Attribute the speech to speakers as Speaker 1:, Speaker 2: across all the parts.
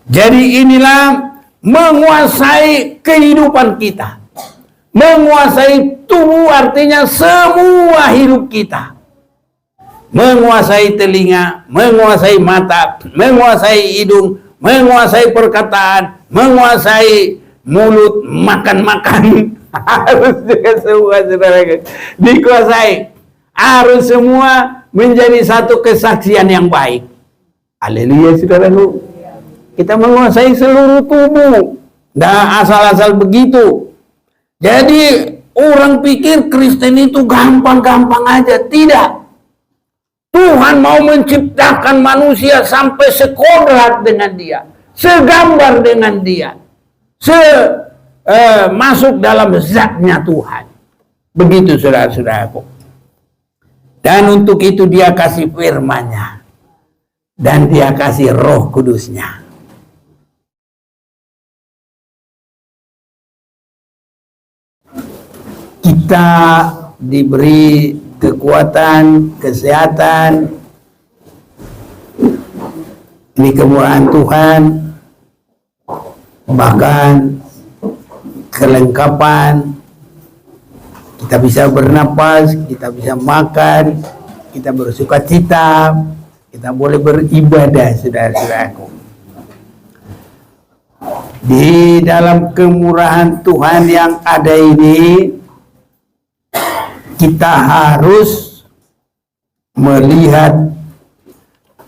Speaker 1: Jadi inilah menguasai kehidupan kita. Menguasai tubuh artinya semua hidup kita. Menguasai telinga, menguasai mata, menguasai hidung, menguasai perkataan, menguasai mulut, makan-makan. Harus juga semua, saudara, dikuasai. Harus semua menjadi satu kesaksian yang baik. Haleluya, saudaraku. Kita menguasai seluruh tubuh. Nah, asal-asal begitu. Jadi orang pikir Kristen itu gampang-gampang aja. Tidak. Tuhan mau menciptakan manusia sampai sekodrat dengan dia, segambar dengan dia, masuk dalam zatnya Tuhan. Begitu, saudara-saudaraku. Dan untuk itu dia kasih firman-Nya, dan dia kasih Roh Kudus-Nya. Kita diberi kekuatan, kesehatan, ini kemurahan Tuhan, bahkan kelengkapan. Kita bisa bernapas, kita bisa makan, kita bersuka cita, kita boleh beribadah, saudara-saudaraku. Di dalam kemurahan Tuhan yang ada ini, kita harus melihat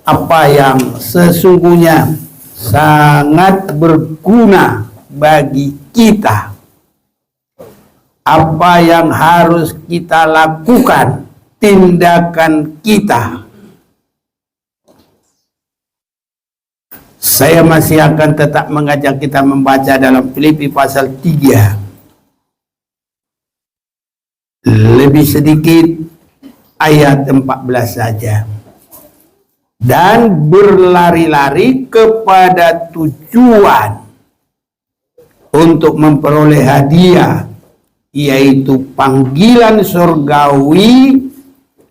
Speaker 1: apa yang sesungguhnya sangat berguna bagi kita. Apa yang harus kita lakukan, tindakan kita. Saya masih akan tetap mengajak kita membaca dalam Filipi pasal 3. Lebih sedikit ayat 14 saja. Dan berlari-lari kepada tujuan untuk memperoleh hadiah, yaitu panggilan surgawi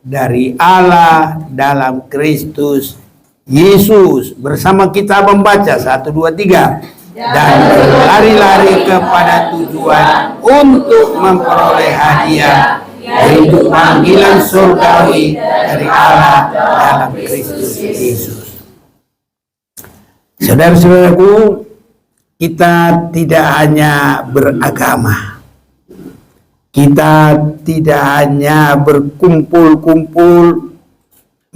Speaker 1: dari Allah dalam Kristus Yesus. Bersama kita membaca 1, 2, 3. Dan berlari-lari kepada tujuan untuk memperoleh hadiah, yaitu panggilan surgawi dari Allah dalam Kristus Yesus. Saudara-saudaraku, kita tidak hanya beragama, kita tidak hanya berkumpul-kumpul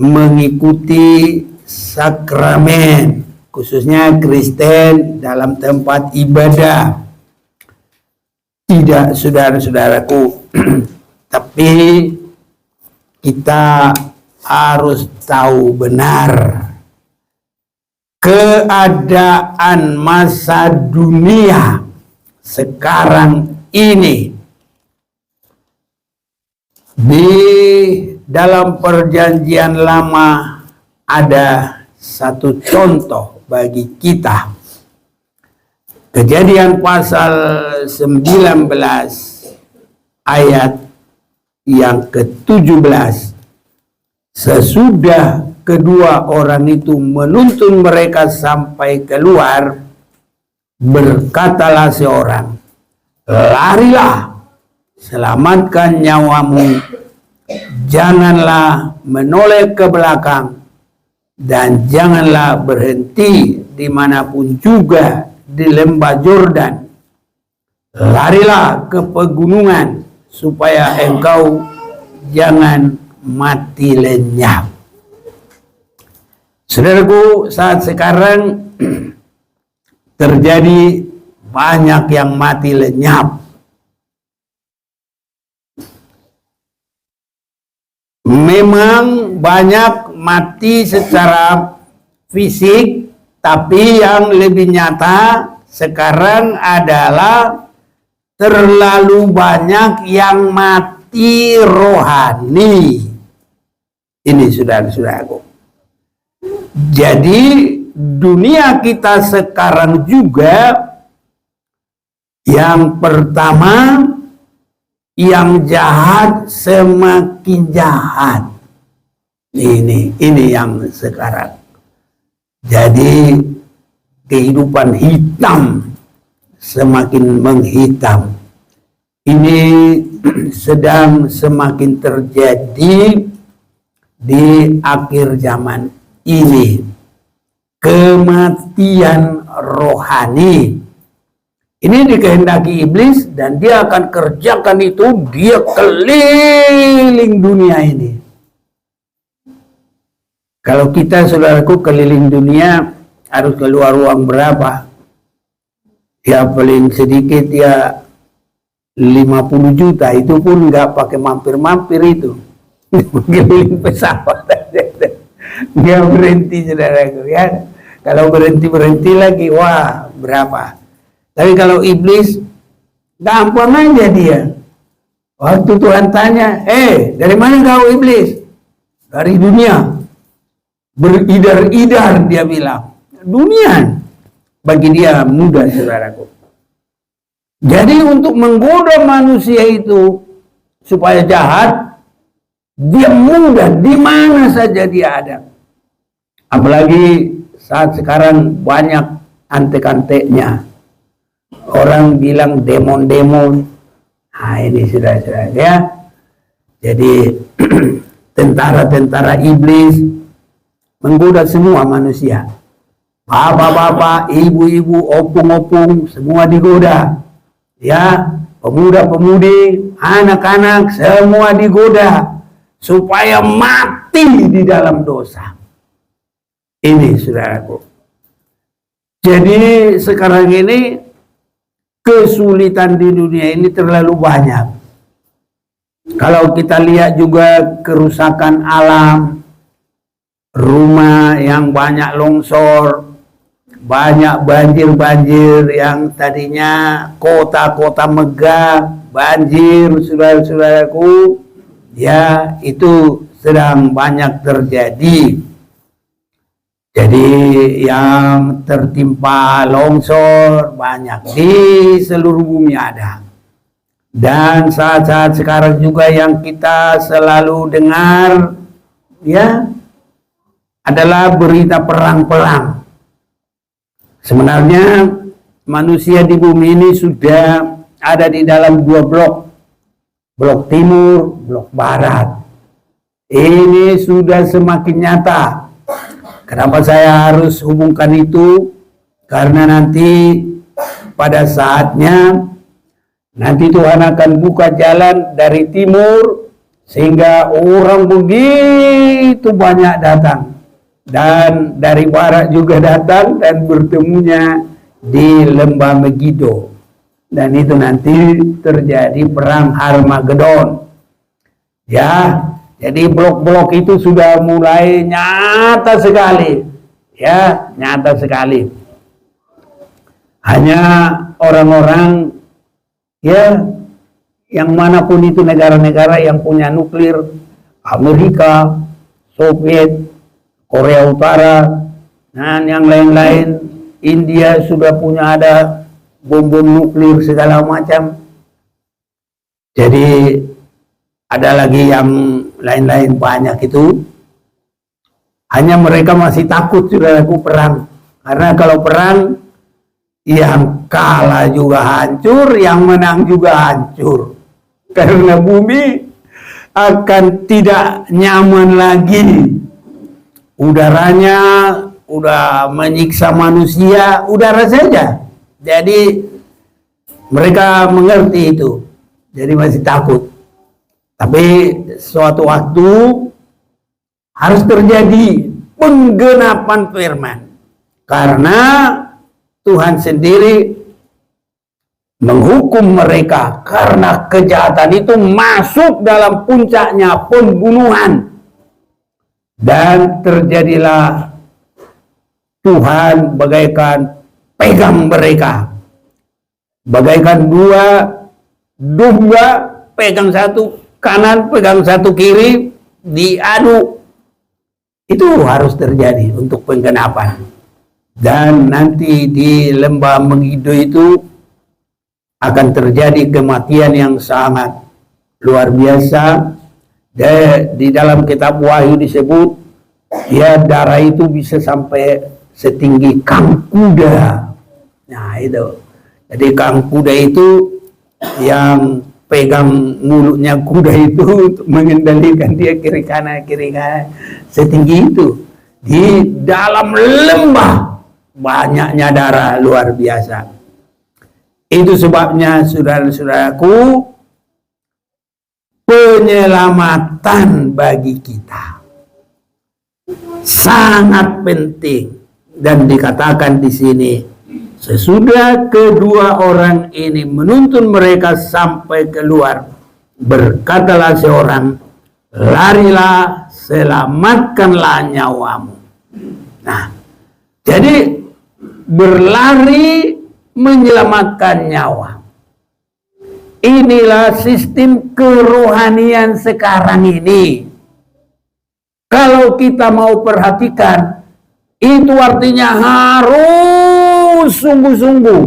Speaker 1: mengikuti sakramen, khususnya Kristen dalam tempat ibadah. Tidak, saudara-saudaraku. Tapi kita harus tahu benar keadaan masa dunia sekarang ini. Di dalam perjanjian lama ada satu contoh bagi kita. Kejadian pasal 19 ayat yang ke-17. Sesudah kedua orang itu menuntun mereka sampai keluar, berkatalah seorang, larilah, selamatkan nyawamu, janganlah menoleh ke belakang, dan janganlah berhenti dimanapun juga di lembah Yordan. Larilah ke pegunungan supaya engkau jangan mati lenyap. Saudaraku, saat sekarang terjadi banyak yang mati lenyap. Memang banyak mati secara fisik, tapi yang lebih nyata sekarang adalah terlalu banyak yang mati rohani. Ini saudara-saudaraku. Jadi dunia kita sekarang juga, yang pertama, yang jahat semakin jahat. Ini yang sekarang. Jadi kehidupan hitam semakin menghitam. Ini sedang semakin terjadi di akhir zaman ini. Kematian rohani ini dikehendaki iblis, dan dia akan kerjakan itu. Dia keliling dunia ini. Kalau kita, saudaraku, keliling dunia harus keluar uang berapa? Ya paling sedikit ya 50 juta, itu pun nggak pakai mampir-mampir itu. Keliling pesawat aja. Nggak berhenti, saudaraku, ya. Kalau berhenti lagi, wah berapa? Tapi kalau iblis, gampang aja dia. Waktu Tuhan tanya, dari mana kau iblis? Dari dunia. Beridar-idar, dia bilang. Dunia. Bagi dia mudah, saudaraku. Jadi untuk menggoda manusia itu supaya jahat, dia mudah, di mana saja dia ada. Apalagi saat sekarang banyak antek-anteknya. Orang bilang demon-demon. Nah ini saudara-saudara, ya. Jadi tentara-tentara iblis menggoda semua manusia. Bapak-bapak, ibu-ibu, opung-opung, semua digoda. Ya, pemuda-pemudi, anak-anak, semua digoda supaya mati di dalam dosa. Ini, saudaraku. Jadi sekarang ini kesulitan di dunia ini terlalu banyak. Kalau kita lihat juga kerusakan alam, rumah yang banyak longsor, banyak banjir-banjir yang tadinya kota-kota megah, banjir, saudara-saudaraku, ya itu sedang banyak terjadi. Jadi yang tertimpa longsor banyak di seluruh bumi ada. Dan saat-saat sekarang juga yang kita selalu dengar, ya, adalah berita perang-perang. Sebenarnya manusia di bumi ini sudah ada di dalam dua blok. Blok timur, blok barat. Ini sudah semakin nyata. Kenapa saya harus hubungkan itu? Karena nanti pada saatnya nanti Tuhan akan buka jalan dari timur sehingga orang begitu banyak datang, dan dari barat juga datang dan bertemunya di lembah Megido, dan itu nanti terjadi perang Harmagedon. Ya, jadi blok-blok itu sudah mulai nyata sekali, ya, nyata sekali. Hanya orang-orang, ya, yang manapun itu negara-negara yang punya nuklir, Amerika, Soviet, Korea Utara, dan yang lain-lain, India sudah punya ada bom-bom nuklir segala macam. Jadi ada lagi yang lain-lain banyak itu. Hanya mereka masih takut, saudaraku, perang. Karena kalau perang, yang kalah juga hancur, yang menang juga hancur. Karena bumi akan tidak nyaman lagi. Udaranya udah menyiksa manusia, udara saja. Jadi mereka mengerti itu. Jadi masih takut. Tapi suatu waktu harus terjadi penggenapan firman. Karena Tuhan sendiri menghukum mereka karena kejahatan itu masuk dalam puncaknya pembunuhan. Dan terjadilah Tuhan bagaikan pegang mereka. Bagaikan dua domba, pegang satu kanan, pegang satu kiri, diadu. Itu harus terjadi untuk penggenapan. Dan nanti di lembah Megido itu akan terjadi kematian yang sangat luar biasa. Di dalam kitab Wahyu disebut, ya, darah itu bisa sampai setinggi kang kuda. Nah itu, jadi kang kuda itu yang pegang mulutnya kuda itu untuk mengendalikan dia kiri kanan setinggi itu. Di dalam lembah banyaknya darah luar biasa. Itu sebabnya saudara-saudaraku, penyelamatan bagi kita sangat penting, dan dikatakan di sini, sesudah kedua orang ini menuntun mereka sampai keluar, berkatalah seorang, larilah, selamatkanlah nyawamu. Nah, jadi berlari menyelamatkan nyawa. Inilah sistem kerohanian sekarang ini. Kalau kita mau perhatikan, itu artinya harus sungguh-sungguh,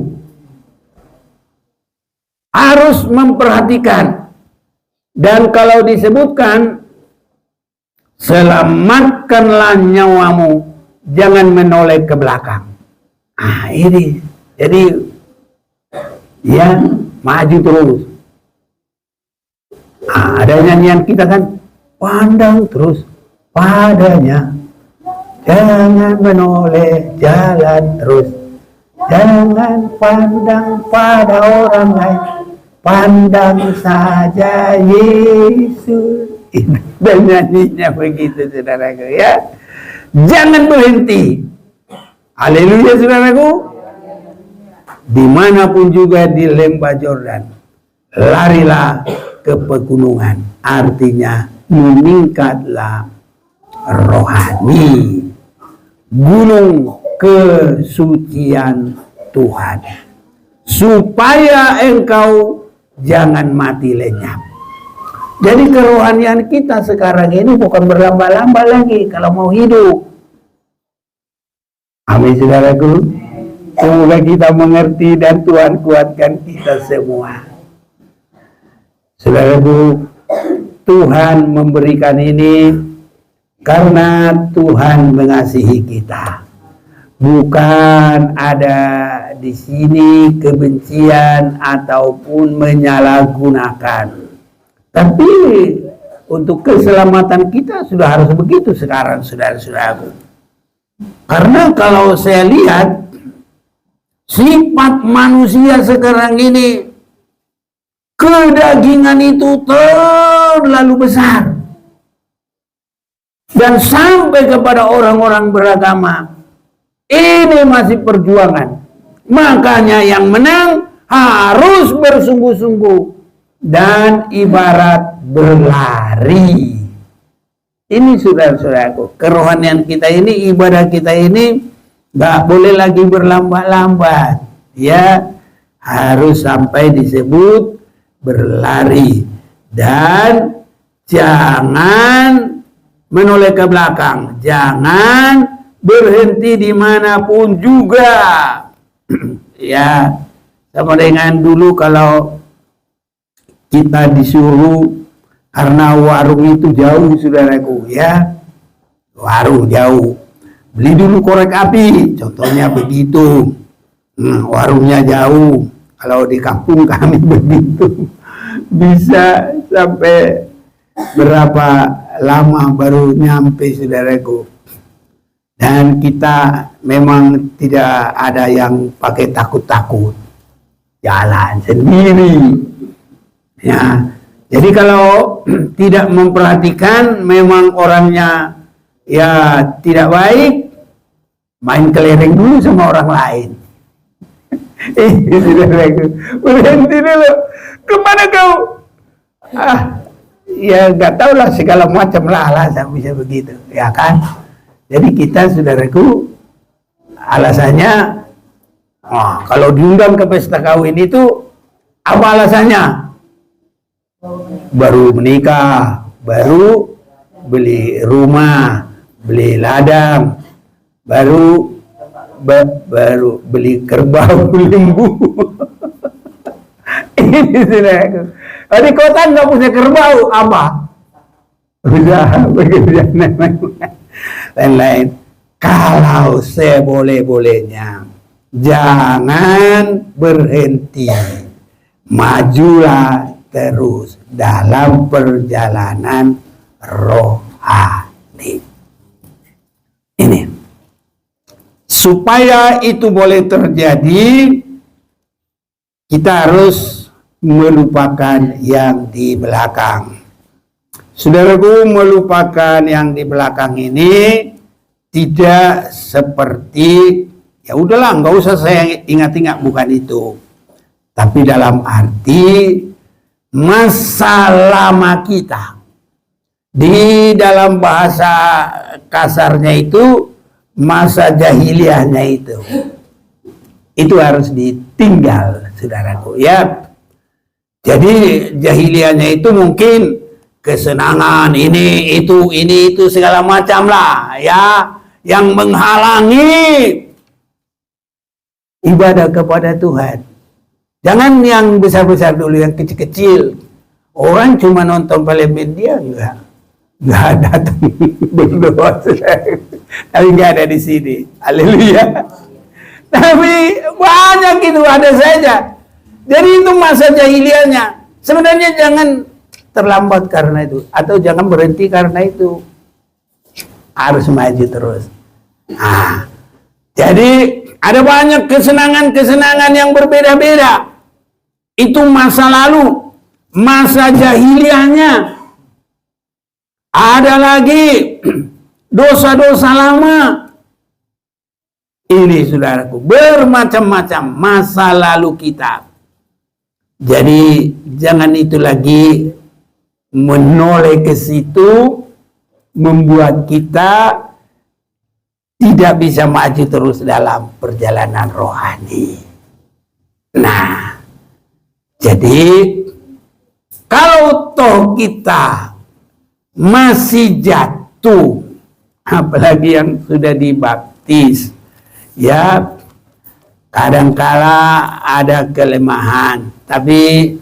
Speaker 1: harus memperhatikan. Dan kalau disebutkan selamatkanlah nyawamu, jangan menoleh ke belakang. Ah, ini jadi ya maju terus. Nah, ada nyanyian kita kan, pandang terus padanya, jangan menoleh, jalan terus, jangan pandang pada orang lain, pandang saja Yesus. Dan nyanyinya begitu, saudaraku, ya. Jangan berhenti. Haleluya, saudaraku. Dimanapun juga di lembah Yordan, larilah ke pegunungan. Artinya meningkatlah rohani, gunung kesucian Tuhan, supaya engkau jangan mati lenyap. Jadi kerohanian kita sekarang ini bukan berlamba-lamba lagi kalau mau hidup. Amin, saudaraku. Semoga kita mengerti dan Tuhan kuatkan kita semua. Saudaraku, Tuhan memberikan ini karena Tuhan mengasihi kita. Bukan ada di sini kebencian ataupun menyalahgunakan. Tapi untuk keselamatan kita sudah harus begitu sekarang, saudara-saudaraku. Karena kalau saya lihat sifat manusia sekarang ini, kedagingan itu terlalu besar. Dan sampai kepada orang-orang beragama, ini masih perjuangan. Makanya yang menang harus bersungguh-sungguh dan ibarat berlari. Ini saudara-saudaraku, kerohanian kita ini, ibadah kita ini nggak boleh lagi berlambat-lambat, ya, harus sampai disebut berlari, dan jangan menoleh ke belakang, jangan berhenti dimanapun juga. Ya, sama dengan dulu kalau kita disuruh, karena warung itu jauh, saudaraku, ya, warung jauh, beli dulu korek api, contohnya begitu. Warungnya jauh, kalau di kampung kami begitu, bisa sampai berapa lama baru nyampe, saudaraku. Dan kita memang tidak ada yang pakai takut-takut, jalan sendiri. Ya, jadi kalau tidak memperhatikan, memang orangnya ya tidak baik, main kelereng dulu sama orang lain. Berhenti dulu, kemana kau? Ya nggak tahu lah, segala macam lah alasan bisa begitu, ya kan? Jadi kita, saudaraku, alasannya, kalau diundang ke pesta kawin itu apa alasannya? Baru menikah, baru beli rumah, beli ladang, baru beli kerbau, lembu. Ini saudaraku. Di kota nggak punya kerbau, apa? Usaha bekerja lain-lain. kalau seboleh-bolehnya jangan berhenti, majulah terus dalam perjalanan rohani. Ini supaya itu boleh terjadi, kita harus melupakan yang di belakang. Saudaraku, melupakan yang di belakang ini tidak seperti ya udahlah, nggak usah saya ingat-ingat, bukan itu. Tapi dalam arti masa lama kita, di dalam bahasa kasarnya itu masa jahiliyahnya itu harus ditinggal, saudaraku ya. Jadi jahiliyahnya itu mungkin kesenangan ini itu segala macam lah ya, yang menghalangi ibadah kepada Tuhan. Jangan yang besar-besar dulu, yang kecil-kecil. Orang cuma nonton film India nggak datang berdoa, tapi nggak ada di sini. Haleluya. Tapi banyak itu ada saja. Jadi itu masa jahiliyahnya. Sebenarnya jangan terlambat karena itu, atau jangan berhenti karena itu. Harus maju terus. Nah, jadi ada banyak kesenangan-kesenangan yang berbeda-beda. Itu masa lalu, masa jahiliyahnya. Ada lagi dosa-dosa lama. Ini saudaraku, bermacam-macam masa lalu kita. Jadi jangan itu lagi menoleh ke situ, membuat kita tidak bisa maju terus dalam perjalanan rohani. Nah, jadi kalau toh kita masih jatuh, apalagi yang sudah dibaptis, ya kadangkala ada kelemahan. Tapi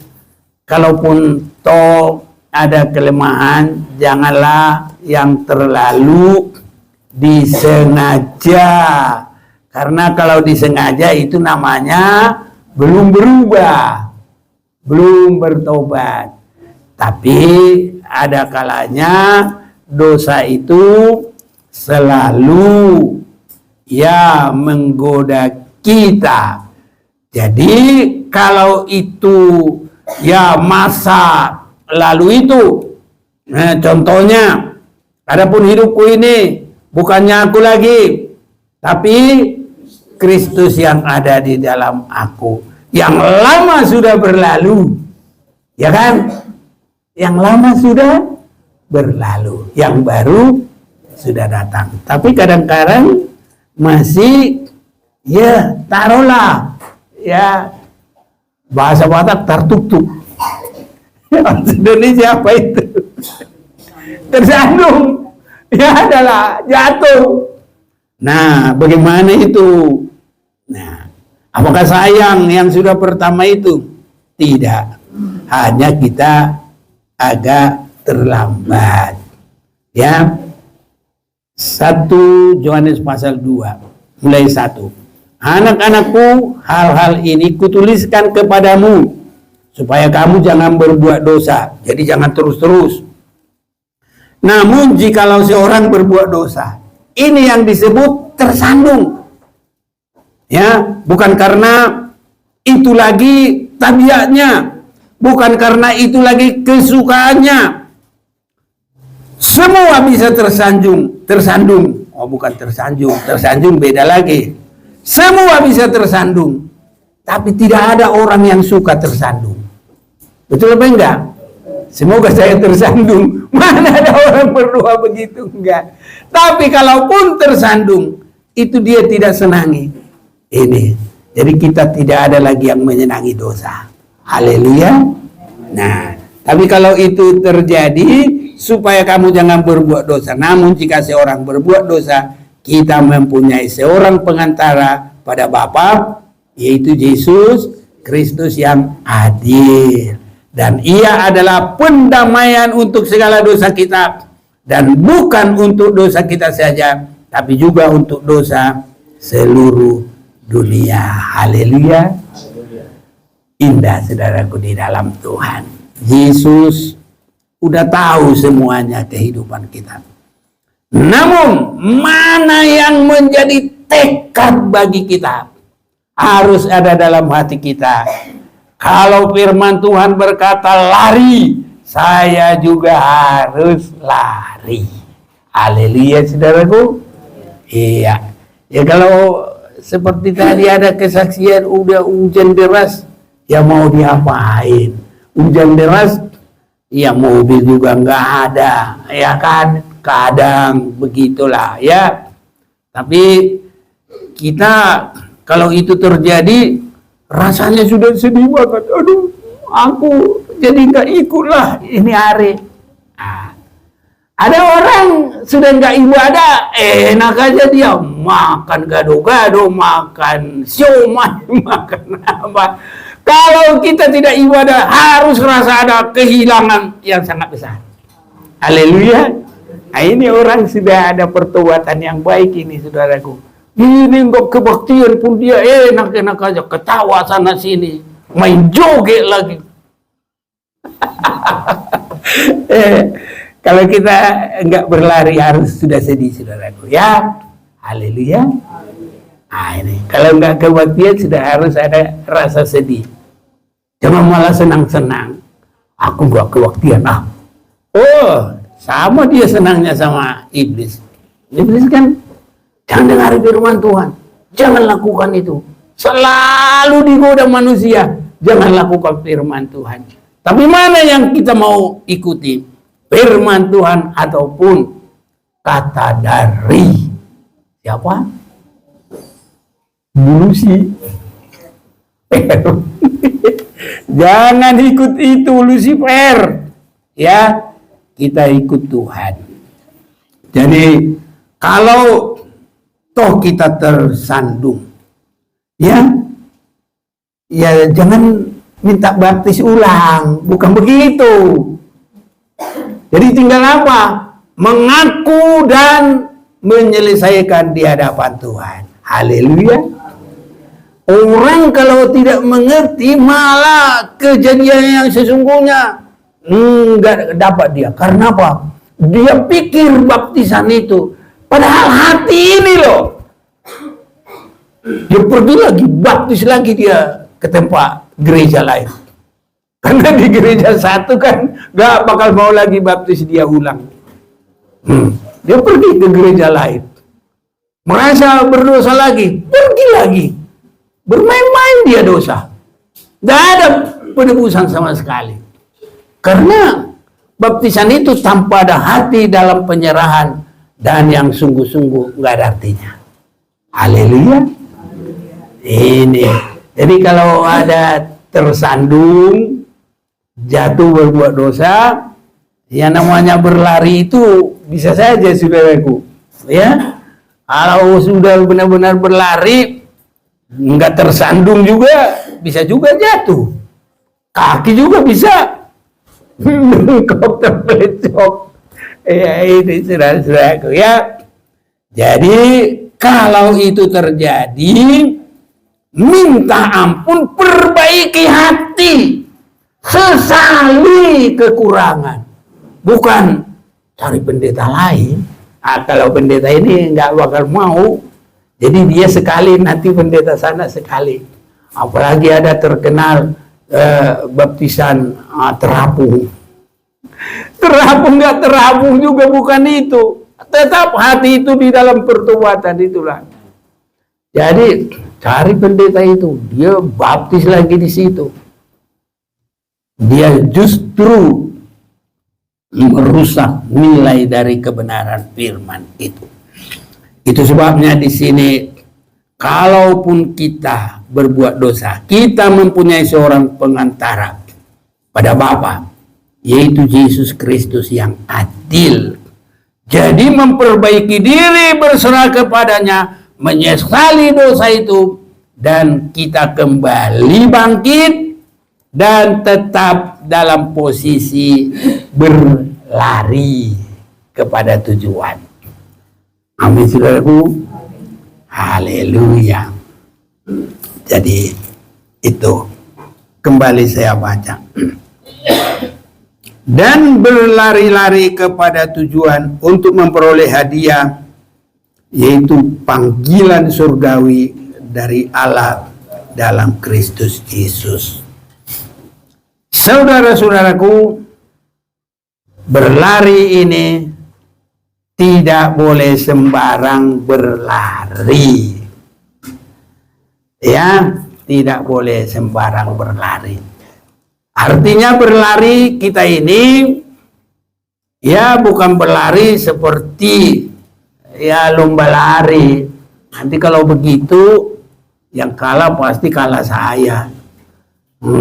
Speaker 1: kalaupun toh ada kelemahan, janganlah yang terlalu disengaja. Karena kalau disengaja itu namanya belum berubah, belum bertobat. Tapi ada kalanya dosa itu selalu ya menggoda kita. Jadi kalau itu ya masa lalu itu, contohnya, adapun hidupku ini bukannya aku lagi, tapi Kristus yang ada di dalam aku. Yang lama sudah berlalu, ya kan? Yang lama sudah berlalu, yang baru sudah datang. Tapi kadang-kadang masih ya taruhlah ya bahasa Batak tertutup. Indonesia apa itu? Tersandung. Ya adalah jatuh. Nah, bagaimana itu? Nah, apakah sayang yang sudah pertama itu? Tidak. Hanya kita agak terlambat. Ya. 1 Yohanes pasal 2 mulai 1. Anak-anakku, hal-hal ini kutuliskan kepadamu supaya kamu jangan berbuat dosa. Jadi jangan terus-terus. Namun jikalau seorang berbuat dosa, ini yang disebut tersandung. Ya, bukan karena itu lagi tabiatnya, bukan karena itu lagi kesukaannya. Semua bisa tersandung. Oh, bukan tersanjung beda lagi. Semua bisa tersandung, tapi tidak ada orang yang suka tersandung. Betul apa enggak? Semoga saya tersandung. Mana ada orang berdoa begitu? Enggak. Tapi kalaupun tersandung, itu dia tidak senangi. Ini. Jadi kita tidak ada lagi yang menyenangi dosa. Haleluya. Nah, tapi kalau itu terjadi, supaya kamu jangan berbuat dosa. Namun jika seorang berbuat dosa, kita mempunyai seorang pengantara pada Bapa, yaitu Yesus Kristus yang adil. Dan ia adalah pendamaian untuk segala dosa kita. Dan bukan untuk dosa kita saja, tapi juga untuk dosa seluruh dunia. Haleluya. Indah saudaraku di dalam Tuhan. Yesus udah tahu semuanya kehidupan kita. Namun mana yang menjadi tekad bagi kita harus ada dalam hati kita. Kalau firman Tuhan berkata lari, saya juga harus lari. Haleluya saudaraku. Iya. Ya kalau seperti tadi ada kesaksian udah hujan deras, ya mau diapain? Hujan deras, ya mobil juga nggak ada, ya kan? Kadang begitulah ya. Tapi kita kalau itu terjadi, rasanya sudah sedih banget. Aduh, aku jadi nggak ikutlah ini hari. Nah, ada orang sudah nggak ibadah, enak aja dia makan gado-gado, makan siomay, makan apa. Kalau kita tidak ibadah, harus rasa ada kehilangan yang sangat besar. Haleluya. Nah, ini orang sudah ada pertobatan yang baik ini, saudaraku. Ini kok kebaktian pun dia enak-enak aja, ketawa sana sini, main joget lagi. Kalau kita enggak berlari harus sudah sedih, saudaraku ya. Haleluya. Nah ini, kalau enggak kebaktian sudah harus ada rasa sedih. Jangan malah senang-senang. Aku enggak kebaktian. Oh, sama dia senangnya sama iblis. Iblis kan jangan dengar firman Tuhan, jangan lakukan itu. Selalu digoda manusia, jangan lakukan firman Tuhan. Tapi mana yang kita mau ikuti? Firman Tuhan ataupun kata dari siapa? Lucy. Jangan ikut itu Lucifer. Ya, kita ikut Tuhan. Jadi kalau toh kita tersandung, ya jangan minta baptis ulang, bukan begitu. Jadi tinggal apa? Mengaku dan menyelesaikan di hadapan Tuhan. Haleluya. Orang kalau tidak mengerti malah kejadian yang sesungguhnya enggak dapat dia. Karena apa? Dia pikir baptisan itu, padahal hati ini loh. Dia pergi lagi, baptis lagi dia ke tempat gereja lain. Karena di gereja satu kan gak bakal mau lagi baptis dia ulang. Dia pergi ke gereja lain. Merasa berdosa lagi, pergi lagi. Bermain-main dia dosa. Gak ada penebusan sama sekali. Karena baptisan itu tanpa ada hati dalam penyerahan dan yang sungguh-sungguh gak ada artinya. Haleluya. Ini. Jadi kalau ada tersandung, jatuh berbuat dosa, yang namanya berlari itu bisa saja saudaraku, ya. Kalau sudah benar-benar berlari, nggak tersandung juga, bisa juga jatuh. Kaki juga bisa bengkok terpelecok. Ya ini saudara-saudaraku ya. Jadi kalau itu terjadi, minta ampun, perbaiki hati. Sesali kekurangan, bukan cari pendeta lain. Kalau pendeta ini nggak bakal mau, jadi dia sekali, nanti pendeta sana sekali. Apalagi ada terkenal baptisan terapung. Terapung nggak terapung juga bukan itu. Tetap hati itu di dalam pertobatan itulah. Jadi cari pendeta itu, dia baptis lagi di situ. Dia justru merusak nilai dari kebenaran firman itu. Itu sebabnya di sini, kalaupun kita berbuat dosa, kita mempunyai seorang pengantara pada Bapa, yaitu Yesus Kristus yang adil. Jadi memperbaiki diri, berserah kepadanya, menyesali dosa itu, dan kita kembali bangkit dan tetap dalam posisi berlari kepada tujuan. Amin, saudaraku. Haleluya. Jadi itu kembali saya baca. Dan berlari-lari kepada tujuan untuk memperoleh hadiah, yaitu panggilan surgawi dari Allah dalam Kristus Yesus. Saudara-saudaraku, berlari ini tidak boleh sembarang berlari. Ya, tidak boleh sembarang berlari. Artinya berlari kita ini ya bukan berlari seperti ya lomba lari. Nanti kalau begitu yang kalah pasti kalah saya.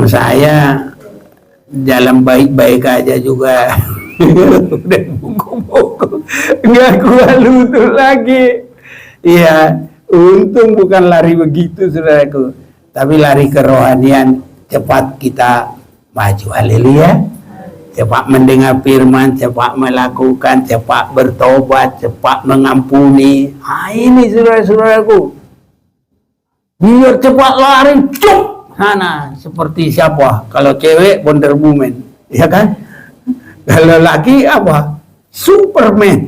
Speaker 1: Saya jalan baik-baik aja juga. Udah buku-buku nggak kuat lutut lagi. Iya, untung bukan lari begitu, saudaraku, tapi lari kerohanian. Cepat kita maju, haleluya. Cepat mendengar firman, cepat melakukan, cepat bertobat, cepat mengampuni. Ini saudara-saudaraku, biar cepat lari, cuk sana. Seperti siapa? Kalau cewek Wonder Woman, ya kan? Kalau laki apa? Superman.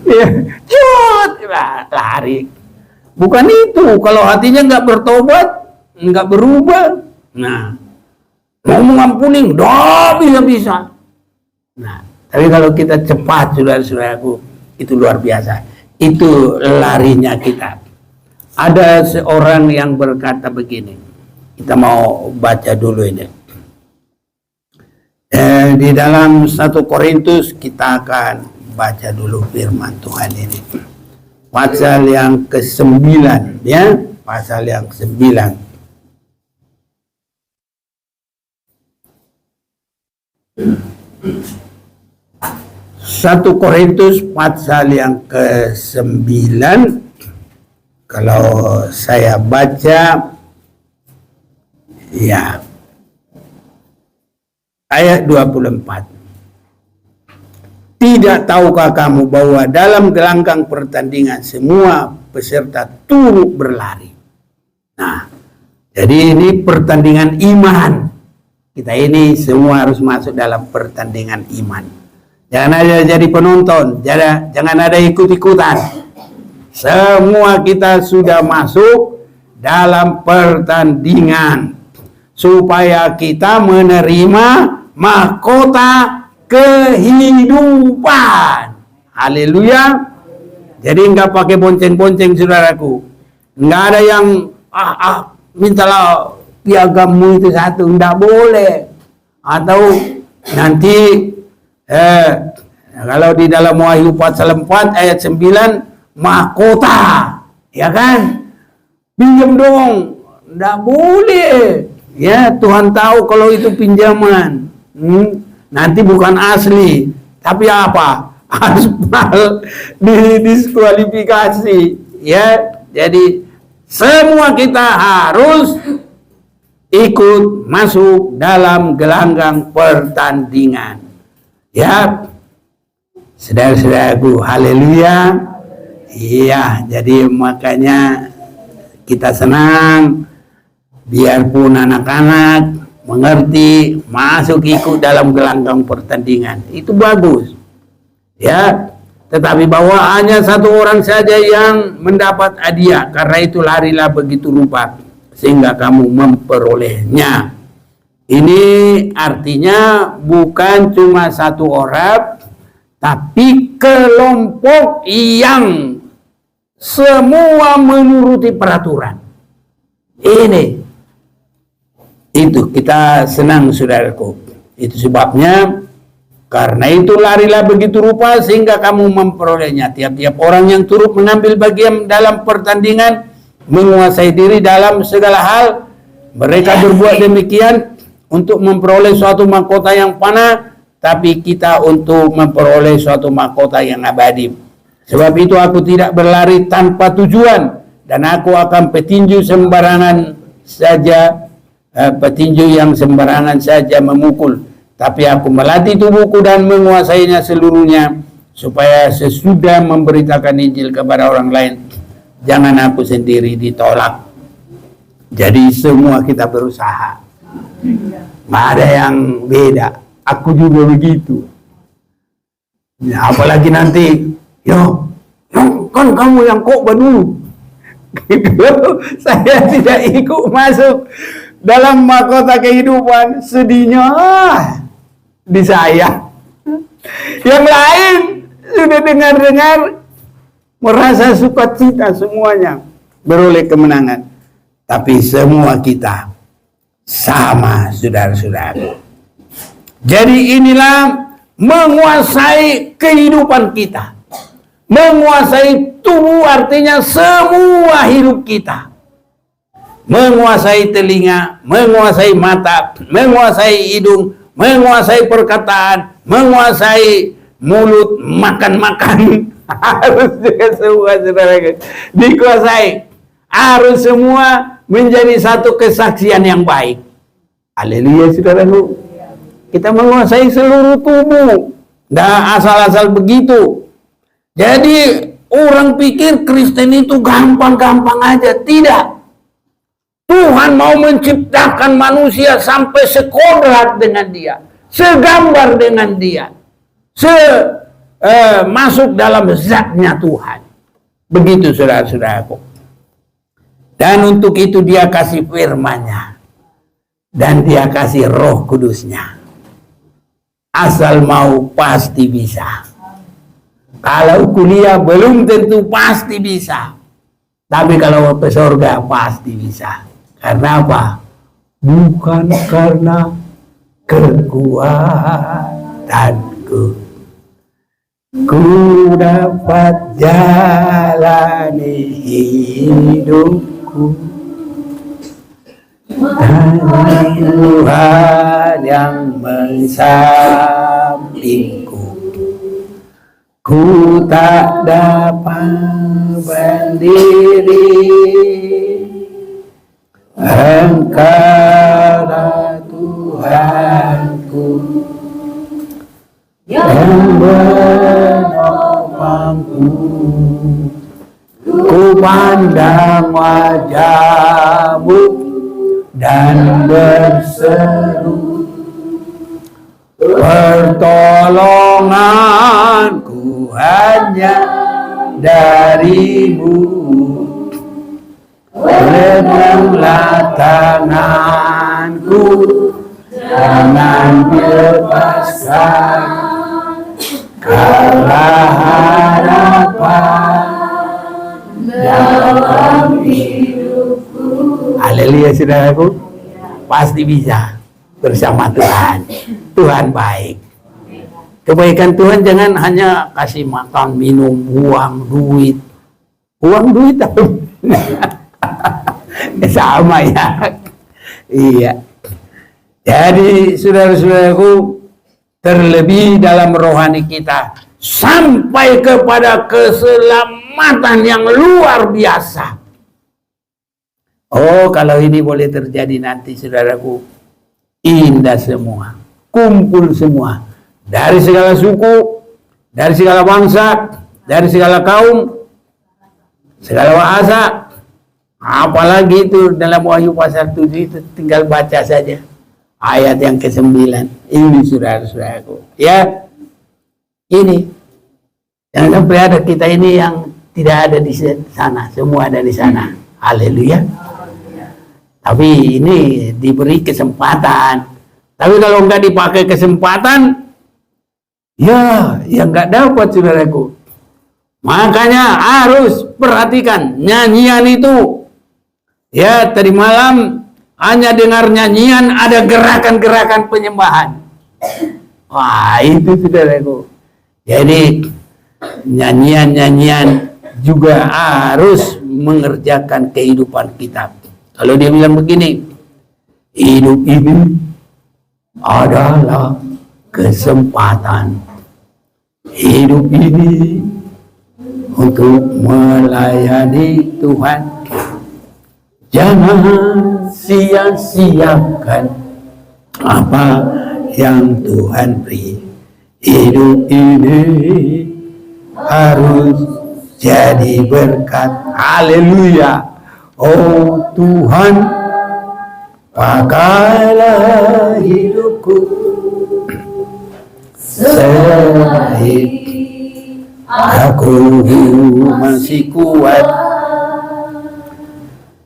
Speaker 1: Ya, cut, lari. Bukan itu. Kalau hatinya nggak bertobat, nggak berubah, nah, mau mengampuni, nggak bisa. Nah, tapi kalau kita cepat, saudara-saudaraku, itu luar biasa. Itu larinya kita. Ada seorang yang berkata begini. Kita mau baca dulu ini. Di dalam 1 Korintus kita akan baca dulu firman Tuhan ini. Pasal yang ke-9, ya, pasal yang 9. 1 Korintus pasal yang ke-9, kalau saya baca ya ayat 24. Tidak tahukah kamu bahwa dalam gelanggang pertandingan semua peserta turut berlari? Nah, jadi ini pertandingan iman. Kita ini semua harus masuk dalam pertandingan iman. Jangan ada jadi penonton, jangan ada ikut-ikutan. Semua kita sudah masuk dalam pertandingan supaya kita menerima mahkota kehidupan. Haleluya. Jadi nggak pakai bonceng-bonceng, saudaraku. Nggak ada yang mintalah piagammu itu satu, nggak boleh. Atau nanti kalau di dalam Wahyu pasal 4 ayat 9 mahkota, ya kan? Pinjam dong, nggak boleh. Ya, Tuhan tahu kalau itu pinjaman. Nanti bukan asli, tapi apa? Aspal, didiskualifikasi. Ya, jadi semua kita harus ikut masuk dalam gelanggang pertandingan. Ya, saudara-saudaraku, haleluya. Iya, jadi makanya kita senang, biarpun anak-anak mengerti, masuk ikut dalam gelanggang pertandingan. Itu bagus. Ya, tetapi bahwa hanya satu orang saja yang mendapat hadiah, karena itu larilah begitu rupa sehingga kamu memperolehnya. Ini artinya bukan cuma satu orang, tapi kelompok yang semua menuruti peraturan. Ini itu kita senang, saudaraku. Itu sebabnya, karena itu larilah begitu rupa sehingga kamu memperolehnya. Tiap-tiap orang yang turut mengambil bagian dalam pertandingan menguasai diri dalam segala hal. Mereka berbuat demikian untuk memperoleh suatu mahkota yang fana, tapi kita untuk memperoleh suatu mahkota yang abadi. Sebab itu aku tidak berlari tanpa tujuan, dan aku akan petinju sembarangan saja, petinju yang sembarangan saja memukul, tapi aku melatih tubuhku dan menguasainya seluruhnya, supaya sesudah memberitakan Injil kepada orang lain, jangan aku sendiri ditolak. Jadi semua kita berusaha. Nggak ada yang beda. Aku juga begitu. Ya, apalagi nanti, kan kamu yang khotbah dulu. Saya tidak ikut masuk dalam mahkota kehidupan, sedihnya di saya. Yang lain sudah dengar-dengar, merasa sukacita semuanya, beroleh kemenangan. Tapi semua kita sama, saudara-saudara. Jadi inilah menguasai kehidupan kita. Menguasai tubuh artinya semua hidup kita. Menguasai telinga, menguasai mata, menguasai hidung, menguasai perkataan, menguasai mulut, makan-makan. Harus juga semua, saudara, dikuasai. Harus semua menjadi satu kesaksian yang baik. Haleluya, saudaraku. Kita menguasai seluruh tubuh. Nggak asal-asal begitu. Jadi orang pikir Kristen itu gampang-gampang aja. Tidak. Tuhan mau menciptakan manusia sampai sekodrat dengan dia, segambar dengan dia, masuk dalam zatnya Tuhan. Begitu, saudara-saudaraku. Dan untuk itu dia kasih firman-Nya. Dan dia kasih Roh Kudus-Nya. Asal mau pasti bisa. Kalau kuliah belum tentu pasti bisa. Tapi kalau ke surga pasti bisa. Karena apa? Bukan karena kekuatanku. Ku dapat jalani hidupku hanya Tuhan yang mensampingku. Ku tak dapat berdiri, Engkaulah Tuhanku yang menopangku. Ku pandang wajah-Mu dan berseru, pertolonganku hanya dari-Mu. Reganglah tanganku, jangan lepaskan, kalah harapan dalam hidupku. Haleluya, saudaraku. Pasti bisa bersama Tuhan. Tuhan baik. Kebaikan Tuhan jangan hanya kasih makan, minum, uang, duit. Uang, duit sama ya. Iya. Jadi saudara-saudaraku, terlebih dalam rohani kita sampai kepada keselamatan yang luar biasa. Oh, kalau ini boleh terjadi nanti, saudaraku, indah semua, kumpul semua, dari segala suku, dari segala bangsa, dari segala kaum, segala bahasa. Apalagi itu dalam Wahyu pasal 7 itu tinggal baca saja ayat yang ke-9. Ini, saudara-saudaraku, ya, ini jangan sampai ada kita ini yang tidak ada di sana, semua ada di sana. Haleluya. Tapi ini diberi kesempatan. Tapi kalau nggak dipakai kesempatan, ya nggak dapat, saudaraku. Makanya harus perhatikan nyanyian itu. Ya, tadi malam hanya dengar nyanyian, ada gerakan-gerakan penyembahan. Wah, itu, saudaraku. Jadi nyanyian-nyanyian juga harus mengerjakan kehidupan kita. Kalau dia bilang begini, hidup ini adalah kesempatan. Hidup ini untuk melayani Tuhan. Jangan sia-siakan apa yang Tuhan beri. Hidup ini harus jadi berkat. Haleluya. Oh Tuhan, pakailah hidupku selahir aku masih kuat,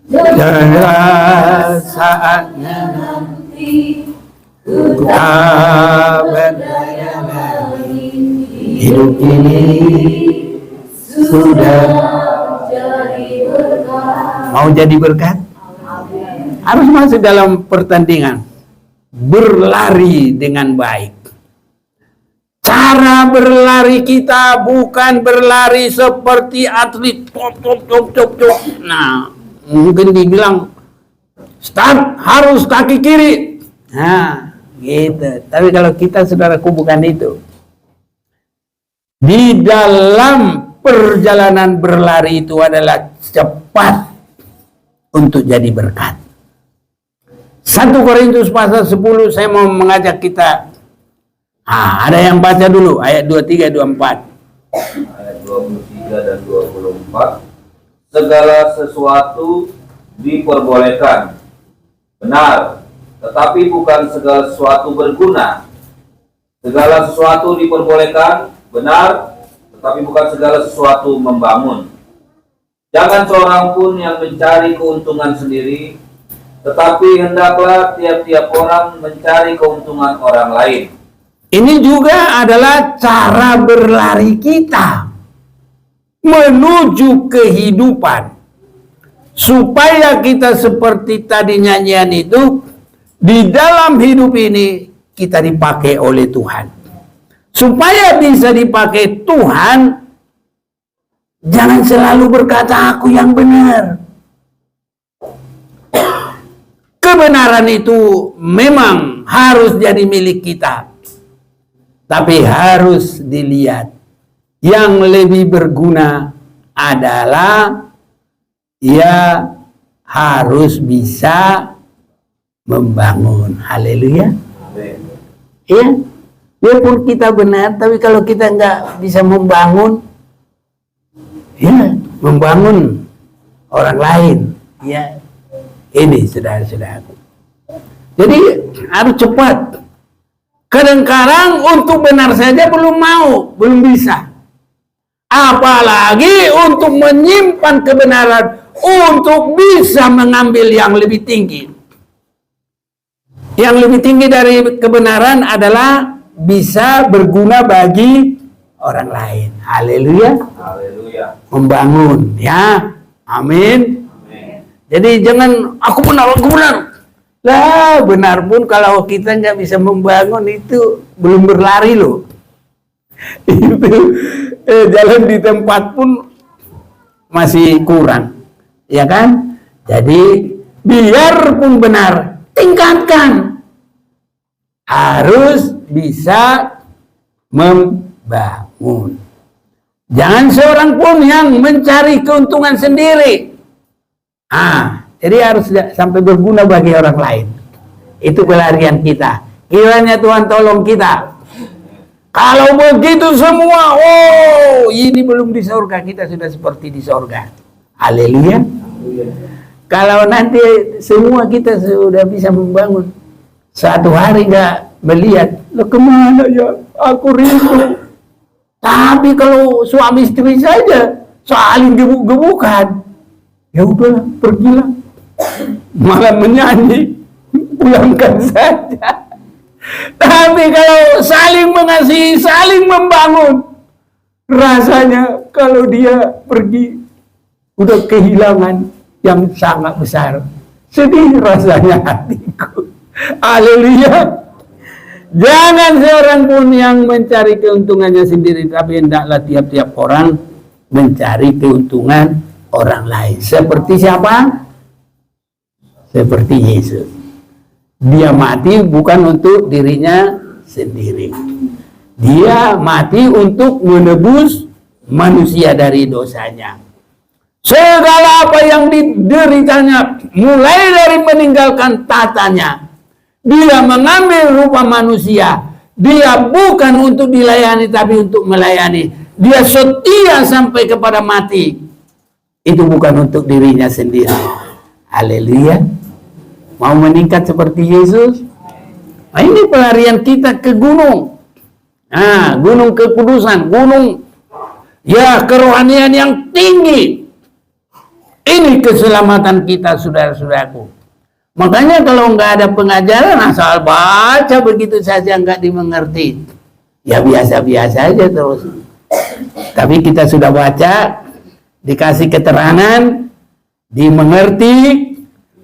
Speaker 1: dan saatnya nanti ku tak berdaya lagi. Hidup ini sudah jadi berkat. Mau jadi berkat? Harus masuk dalam pertandingan, berlari dengan baik. Cara berlari kita bukan berlari seperti atlet top. Nah, mungkin dibilang start harus kaki kiri. Nah, gitu. Tapi kalau kita, saudaraku, bukan itu. Di dalam perjalanan berlari itu adalah cepat untuk jadi berkat. 1 Korintus pasal 10, saya mau mengajak kita. Ada yang baca dulu ayat 23, 24.
Speaker 2: Ayat 23 dan 24. Segala sesuatu diperbolehkan, benar, tetapi bukan segala sesuatu berguna. Segala sesuatu diperbolehkan, benar, tetapi bukan segala sesuatu membangun. Jangan seorang pun yang mencari keuntungan sendiri, tetapi hendaklah tiap-tiap orang mencari keuntungan orang lain.
Speaker 1: Ini juga adalah cara berlari kita menuju kehidupan, supaya kita seperti tadi nyanyian itu, di dalam hidup ini kita dipakai oleh Tuhan. Supaya bisa dipakai Tuhan, jangan selalu berkata aku yang benar. Kebenaran itu memang harus jadi milik kita, tapi harus dilihat. Yang lebih berguna adalah ia harus bisa membangun. Haleluya. Ya, biarpun kita benar, tapi kalau kita nggak bisa membangun, ya, membangun orang lain, ya, ini saudara-saudaraku. Jadi harus cepat. Kadang-kadang untuk benar saja belum mau, belum bisa. Apalagi untuk menyimpan kebenaran, untuk bisa mengambil yang lebih tinggi. Yang lebih tinggi dari kebenaran adalah bisa berguna bagi orang lain. Haleluya.
Speaker 2: Haleluya.
Speaker 1: Membangun, ya. Amin.
Speaker 2: Amin.
Speaker 1: Jadi jangan aku benar. Lah, benar pun kalau kita nggak bisa membangun itu belum berlari loh. Itu jalan di tempat pun masih kurang, ya kan? Jadi biarpun benar, tingkatkan. Harus bisa membangun. Jangan seorang pun yang mencari keuntungan sendiri. Jadi harus sampai berguna bagi orang lain. Itu pelarian kita. Kiranya Tuhan tolong kita. Kalau begitu semua, ini belum di surga, kita sudah seperti di surga. Haleluya. Kalau nanti semua kita sudah bisa membangun, satu hari nggak melihat, lo kemana ya? Aku rindu. Tapi kalau suami istri saja saling gebuk-gebukan, ya udah pergilah. Malah menyanyi, pulangkan saja. Tapi kalau saling mengasihi, saling membangun, rasanya kalau dia pergi udah kehilangan yang sangat besar. Sedih rasanya hatiku. Haleluya. Jangan seorang pun yang mencari keuntungannya sendiri, tapi hendaklah tiap-tiap orang mencari keuntungan orang lain. Seperti siapa? Seperti Yesus. Dia mati bukan untuk dirinya sendiri. Dia mati untuk menebus manusia dari dosanya. Segala apa yang dideritanya, mulai dari meninggalkan tatanya, dia mengambil rupa manusia. Dia bukan untuk dilayani, tapi untuk melayani. dia setia sampai kepada mati, itu bukan untuk dirinya sendiri. Haleluya. Mau meningkat seperti Yesus? Nah, ini pelarian kita ke gunung. Nah, gunung kekudusan, gunung ya kerohanian yang tinggi. Ini keselamatan kita, saudara-saudaraku. Makanya kalau nggak ada pengajaran, asal baca begitu saja nggak dimengerti. Ya biasa-biasa aja terus. Tapi kita sudah baca, dikasih keterangan, dimengerti,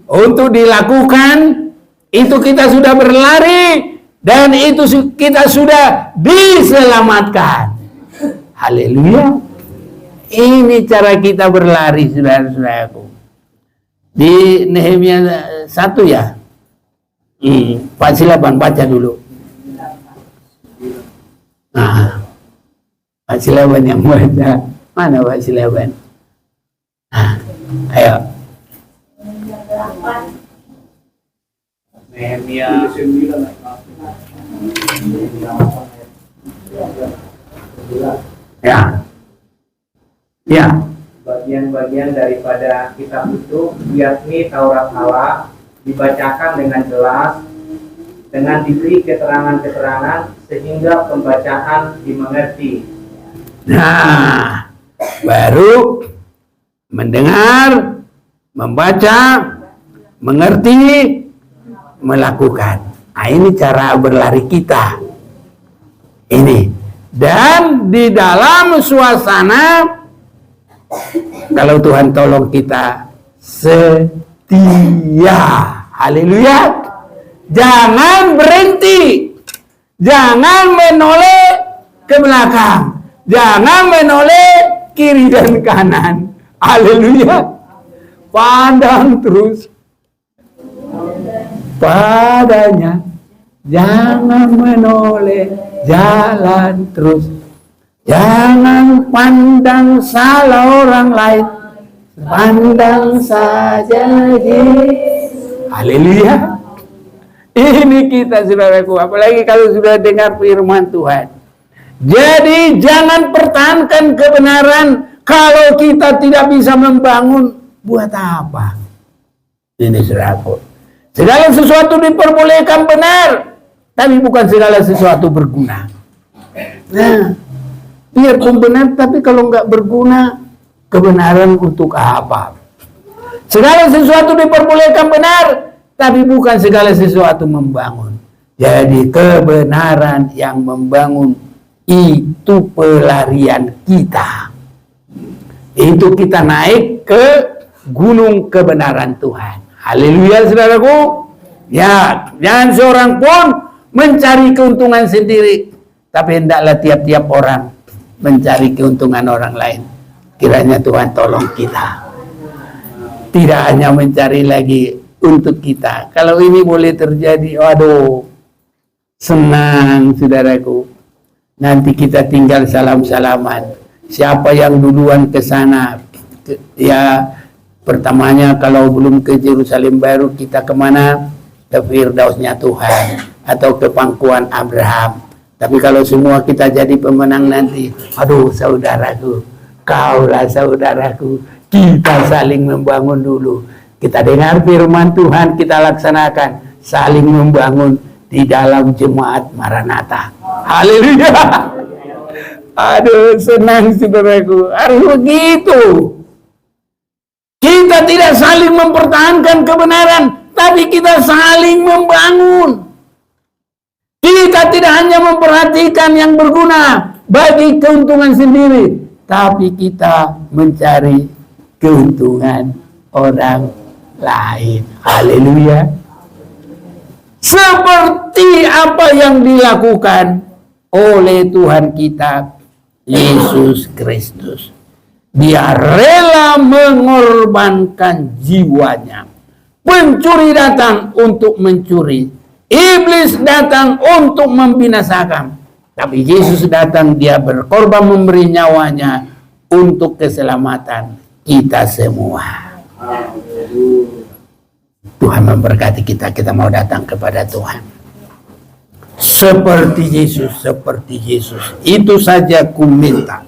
Speaker 1: untuk dilakukan, itu kita sudah berlari, dan itu kita sudah diselamatkan. Haleluya. Ini cara kita berlari, saudara-saudaraku. Di Nehemia 1 ya. Pak Silaban baca dulu. Nah, Pak Silaban yang baca. Mana Pak Silaban? Nah, ayo.
Speaker 3: Nehemia 9.
Speaker 1: Ya. Ya.
Speaker 3: Bagian-bagian daripada kitab itu, yakni Taurat Allah, dibacakan dengan jelas, dengan diberi keterangan-keterangan sehingga pembacaan dimengerti.
Speaker 1: Nah, baru mendengar, membaca, mengerti, melakukan. Nah, ini cara berlari kita. Ini. Dan di dalam suasana, kalau Tuhan tolong kita, setia. Haleluya. Jangan berhenti. Jangan menoleh ke belakang. Jangan menoleh kiri dan kanan. Haleluya. Pandang terus padanya. Jangan menoleh, jalan terus. Jangan pandang salah orang lain, pandang saja Yesus. Haleluya. Ini kita, saudaraku, apalagi kalau sudah dengar firman Tuhan. Jadi jangan pertahankan kebenaran kalau kita tidak bisa membangun. Buat apa? Ini, saudaraku. Segala sesuatu diperbolehkan benar, tapi bukan segala sesuatu berguna. Nah, biarpun benar, tapi kalau nggak berguna, kebenaran untuk apa? Segala sesuatu diperbolehkan benar, tapi bukan segala sesuatu membangun. Jadi kebenaran yang membangun itu pelarian kita. Itu kita naik ke gunung kebenaran Tuhan. Haleluya, saudaraku. Ya, jangan seorang pun mencari keuntungan sendiri, tapi hendaklah tiap-tiap orang mencari keuntungan orang lain. Kiranya Tuhan tolong kita. Tidak hanya mencari lagi untuk kita. Kalau ini boleh terjadi, waduh, senang, saudaraku. Nanti kita tinggal salam-salaman. Siapa yang duluan ke sana, ya, pertamanya kalau belum ke Yerusalem baru, kita kemana? Ke Firdausnya Tuhan, atau ke pangkuan Abraham. Tapi kalau semua kita jadi pemenang nanti, aduh saudaraku, kaulah saudaraku, kita saling membangun dulu. Kita dengar firman Tuhan, kita laksanakan, saling membangun di dalam jemaat Maranatha. Haleluya. Aduh, senang saudaraku, harus begitu. Kita tidak saling mempertahankan kebenaran, tapi kita saling membangun. Kita tidak hanya memperhatikan yang berguna bagi keuntungan sendiri, tapi kita mencari keuntungan orang lain. Haleluya. Seperti apa yang dilakukan oleh Tuhan kita Yesus Kristus. Dia rela mengorbankan jiwanya. Pencuri datang untuk mencuri. Iblis datang untuk membinasakan. Tapi Yesus datang, dia berkorban memberi nyawanya untuk keselamatan kita semua. Tuhan memberkati kita, kita mau datang kepada Tuhan. Seperti Yesus, seperti Yesus. Itu saja ku minta.